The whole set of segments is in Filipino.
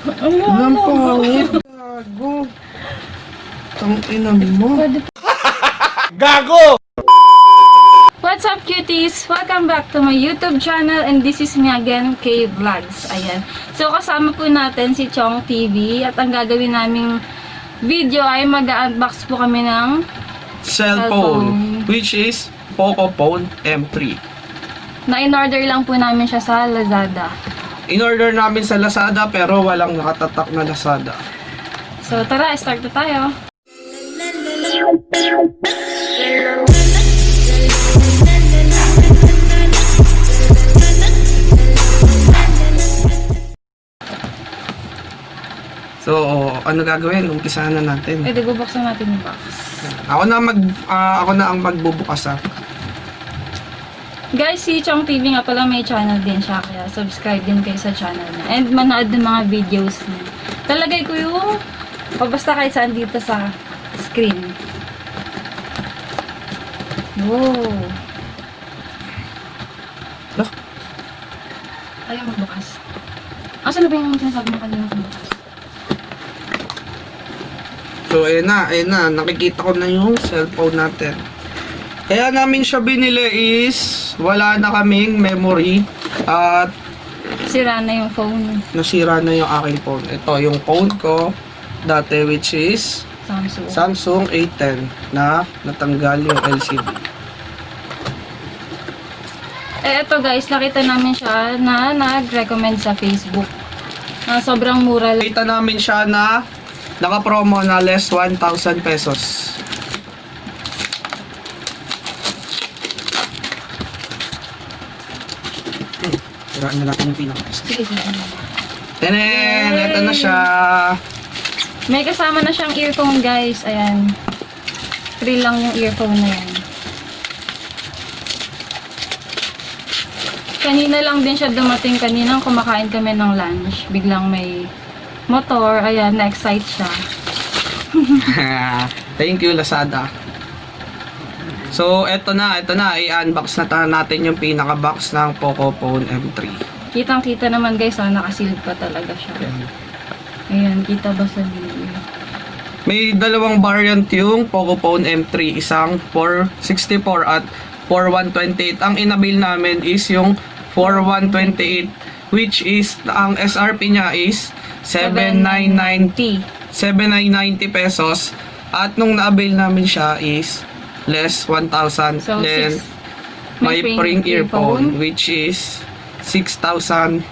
Ang pangit. Gago. Tangina mo. Gago! What's up, cuties? Welcome back to my YouTube channel and this is me again, K Vlogs. Ayan. So, kasama po natin si Chong TV at ang gagawin naming video ay mag-unbox po kami ng Cellphone. Which is Pocophone M3. na in-order lang po namin siya sa Lazada. In-order namin sa Lazada pero walang nakatatak na Lazada. So, tara, start na tayo. So, ano gagawin? Umpisahan na natin. Pwede bubuksan natin yung box. Ako na ang magbubukas ah. Guys, si Chong TV nga pala may channel din siya, kaya subscribe din kayo sa channel niya. And manood ng mga videos niya. Talagay ko yung basta kahit saan dito sa screen. Wow! Look. Ayaw magbukas. Asan na ba yung sinasabi mo kanina magbukas? So, ayun na. Nakikita ko na yung cellphone natin. Kaya namin siya binili is wala na kaming memory at Sira na yung phone. nasira na yung aking phone. Ito yung phone ko dati which is Samsung A10 na natanggal yung LCD. Eto guys, nakita namin siya na nag-recommend sa Facebook. Na sobrang mura lang. Kita namin siya na naka-promo na less 1,000 pesos. Siraan na natin yung pinaka. Sige. Tenen! Ito na siya. May kasama na siyang earphone guys. Ayan. Free lang yung earphone na yan. Kanina lang din siya dumating. Kaninang kumakain kami ng lunch. Biglang may motor. Ayan, na-excite siya. Thank you, Lazada. So, eto na. I-unbox na natin yung pinaka-box ng Pocophone M3. Kitang-kita naman guys, nakasealed pa talaga siya. Ayan, kita ba sa video? May dalawang variant yung Pocophone M3. Isang 464 at 4128. Ang inabil namin is yung 4128, which is, ang SRP niya is 7,990 pesos. At nung na-avail namin siya is less 1,000. So, Then, may may pring pring earphone, which is 6,990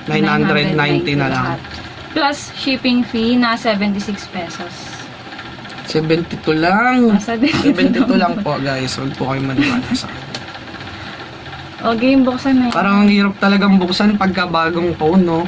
na lang. Plus, shipping fee na 76 pesos. 72 lang. 72 lang po guys. Huwag po kayo maniwala sa akin. O, game buksan na yun. Parang ang hirap talagang buksan pagka bagong phone, no?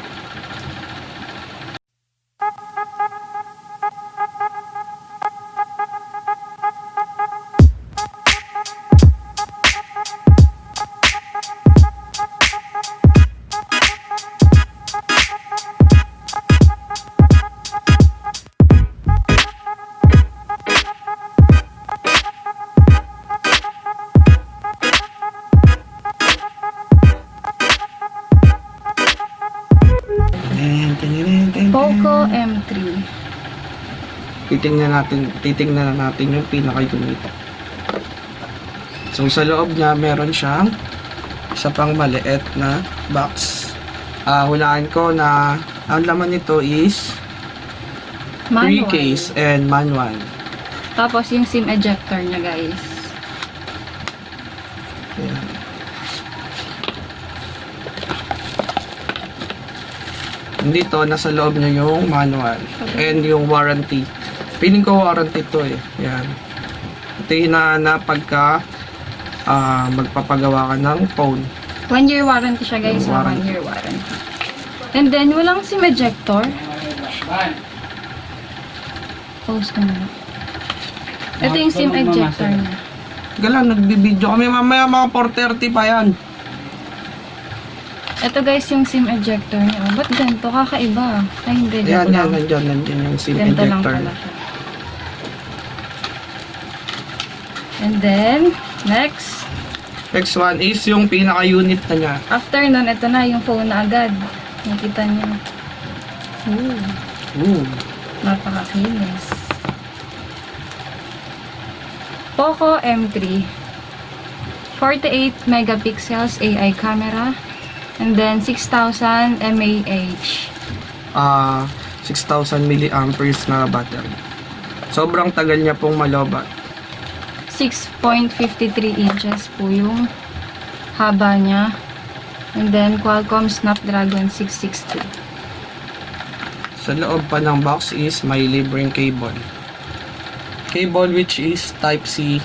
Poco M3. Titingnan natin yung pinaka-unit. So sa loob niya meron siyang isa pang maliit na box. Hulaan ko na ang laman nito is free case and manual. Tapos yung SIM ejector niya guys. Ayan. Dito, nasa loob niya yung manual and yung warranty. Piling ko warranty to eh. Yan. Ito yung na pagka magpapagawa ka ng phone. 1 year warranty siya guys. 1 year warranty. And then, walang SIM ejector. Pause ko na. Ito yung SIM ejector niya. Gala, nagbibideo kami mamaya mga 4:30 pa yan. Ito guys yung SIM ejector niya. Oh, ba't ganito? Kakaiba. Ay, hindi. Yan, nandiyan yung SIM Ganito lang ejector. pala siya. And then, next. Next one is yung pinaka-unit na niya. After nun, ito na yung phone na agad. Nakita niyo. Ooh. Ooh. Napakakinis. Poco M3. 48 megapixels AI camera. And then 6,000 mAh. 6,000 milliamperes na battery. Sobrang tagal niya pong malobat. 6.53 inches po yung haba niya. And then Qualcomm Snapdragon 662. Sa loob pa ng box is may libreng cable. Cable which is Type-C.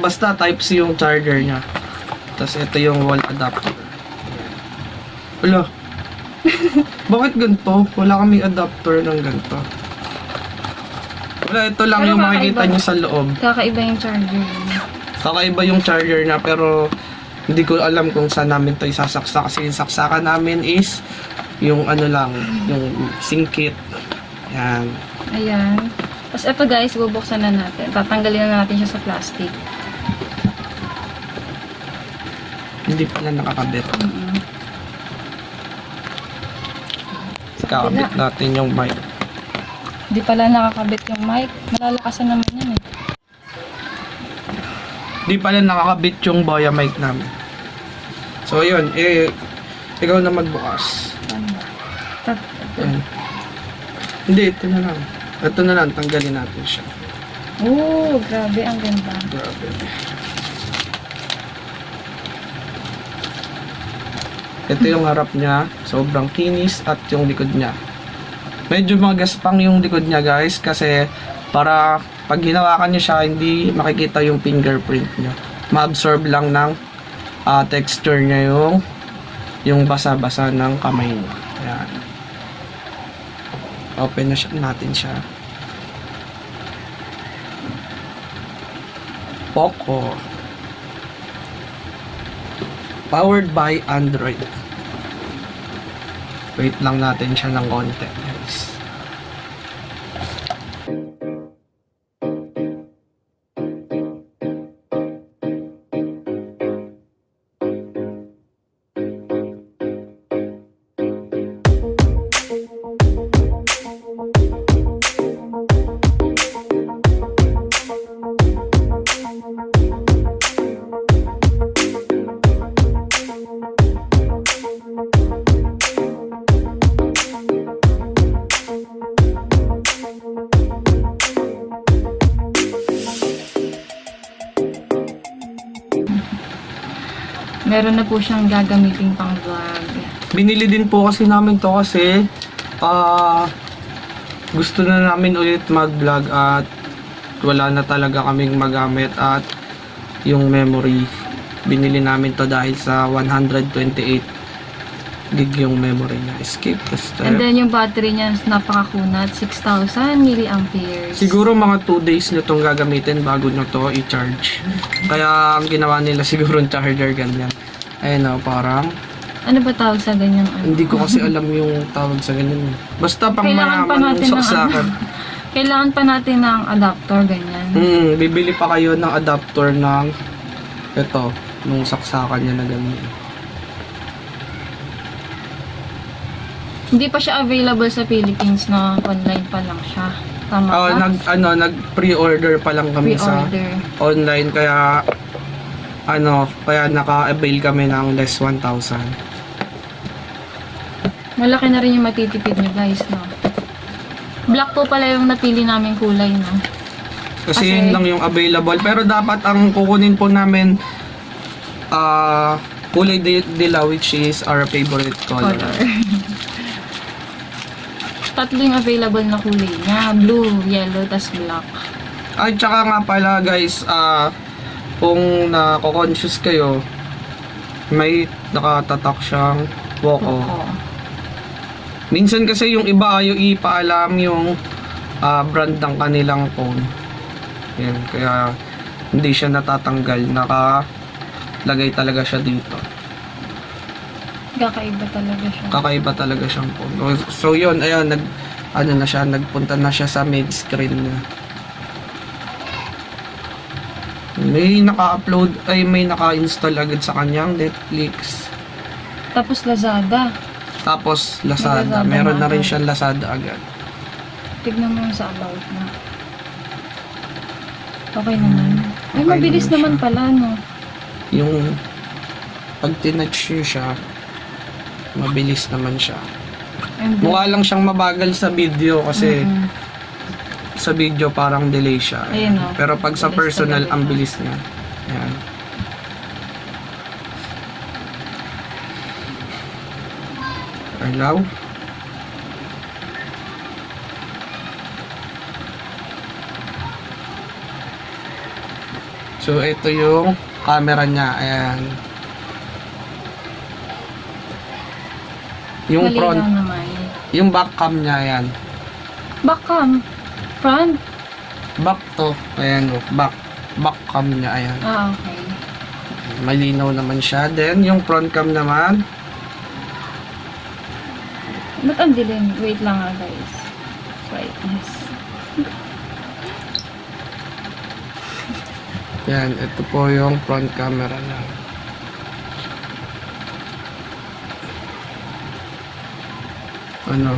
Basta Type-C yung charger niya. Tapos ito yung wall adapter. Wala. Bakit ganito? Wala kaming adapter ng ganito. Wala, ito lang Pero yung makikita kakaiba. nyo sa loob. Kakaiba yung charger. Kakaiba yung charger niya pero hindi ko alam kung saan namin ito isasaksak kasi yung saksakan namin is yung ano lang, yung singkit. Yan. Ayan. Tapos ito guys, bubuksan na natin. Tatanggalin na natin siya sa plastic. Hindi pala nakakabit. Mm-hmm. Kakabit natin yung mic. Hindi pala nakakabit yung mic. Malalakasan naman yan eh. Hindi pala nakakabit yung boya mic namin. So yun, ikaw na magbukas. Ano ba? Yan. Hindi, ito na lang. Ito na lang, tanggalin natin siya. Oh, grabe. Ang ganda. Grabe. Ito yung harap niya, sobrang kinis at yung likod niya. Medyo magaspang yung likod niya guys kasi para pag hinawakan niyo siya, hindi makikita yung fingerprint niyo. Ma-absorb lang ng texture niya yung basa-basa ng kamay niyo. Ayan. Open na natin siya. Poco. Powered by Android. Wait lang natin siya ng konti, guys. Meron na po siyang gagamitin pang vlog. Binili din po kasi namin to kasi gusto na namin ulit mag-vlog at wala na talaga kaming magamit at yung memory binili namin to dahil sa 128 gig yung memory niya. Escape the step. And then yung battery niya napakakunat, 6,000 milliamperes. Siguro mga 2 days nyo itong gagamitin bago nyo to i-charge. Kaya ang ginawa nila siguro yung charger ganyan. Ayun o, parang Ano ba tawag sa ganyan? Ano? hindi ko kasi alam yung tawag sa ganyan. Basta pang Kailangan pa mayaman natin yung ng saksakan. Kailangan pa natin ng adapter, ganyan. Bibili pa kayo ng adapter ng ito, nung saksakan niya na ganyan. Hindi pa siya available sa Philippines na online pa lang siya. Tama ba? Nag-pre-order pa lang kami sa Pre-order. online kaya kaya naka-avail kami ng less 1,000. Malaki na rin yung matitipid niyo guys, no? Black po pala yung napili naming kulay, no? Kasi yun lang yung available. Pero dapat ang kukunin po namin kulay dilaw which is our favorite color. Tatlo yung available na kulay niya. Blue, yellow, tas black. Ay, tsaka nga pala guys, kung nako-conscious kayo, may nakatatak siyang Poco. Minsan kasi yung iba ayaw ipaalam yung brand ng kanilang phone. Yan, kaya hindi siya natatanggal. Nakalagay talaga siya dito. Kakaiba talaga siya. Kakaiba talaga siyang phone. So yun, ayun, nagpunta na siya sa main screen niya. May naka-install agad sa kanyang Netflix. Tapos Lazada. Tapos Lazada. Lazada Meron na na rin agad. siyang Lazada agad. Tignan mo yung sa about na. Okay naman. Ay, okay mabilis naman naman siya. pala, no? Yung pag tinouch nyo siya, mabilis naman siya. And then, Mukha lang siyang mabagal sa video kasi mm-mm. sa video parang delay siya. Ayun, oh. Pero pag sa Bilis personal, talaga ang siya. bilis niya. Ayan. Allow. So, ito yung camera niya. Ayan. Yung Malinaw front, naman. yung back cam niya, ayan. Back cam. Front. Back to. Ayan, oh, back cam niya, ayan. Ah, okay. Malinaw naman siya. Then, yung front cam naman, Ba't ang dilim? Wait lang guys. Brightness. yan, ito po yung front camera niya. Ano?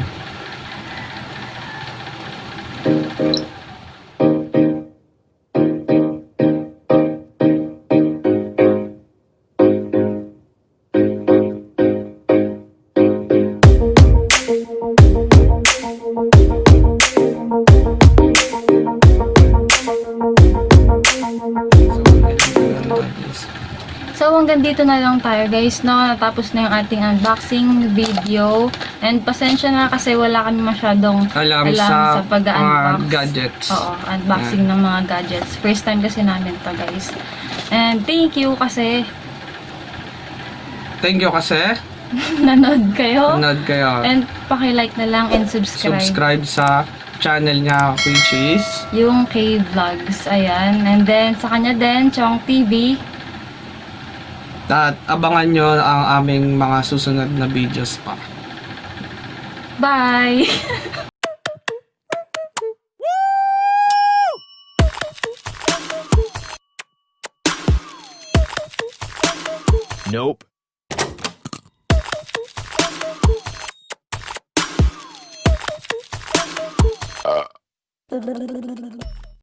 So, hanggang dito na lang tayo guys, no? Natapos na yung ating unboxing video. And pasensya na kasi wala kami masyadong Alam sa pag-unbox. mga gadgets. Oo, unboxing ng mga gadgets. First time kasi namin to guys. And thank you kasi Thank you kasi nanood kayo. nanood kayo. And paki-like na lang and subscribe. Subscribe sa channel niya, which is Yung K-Vlogs. Ayan. And then, sa kanya din, Chong TV. at abangan nyo ang aming mga susunod na videos pa. Bye! Nope.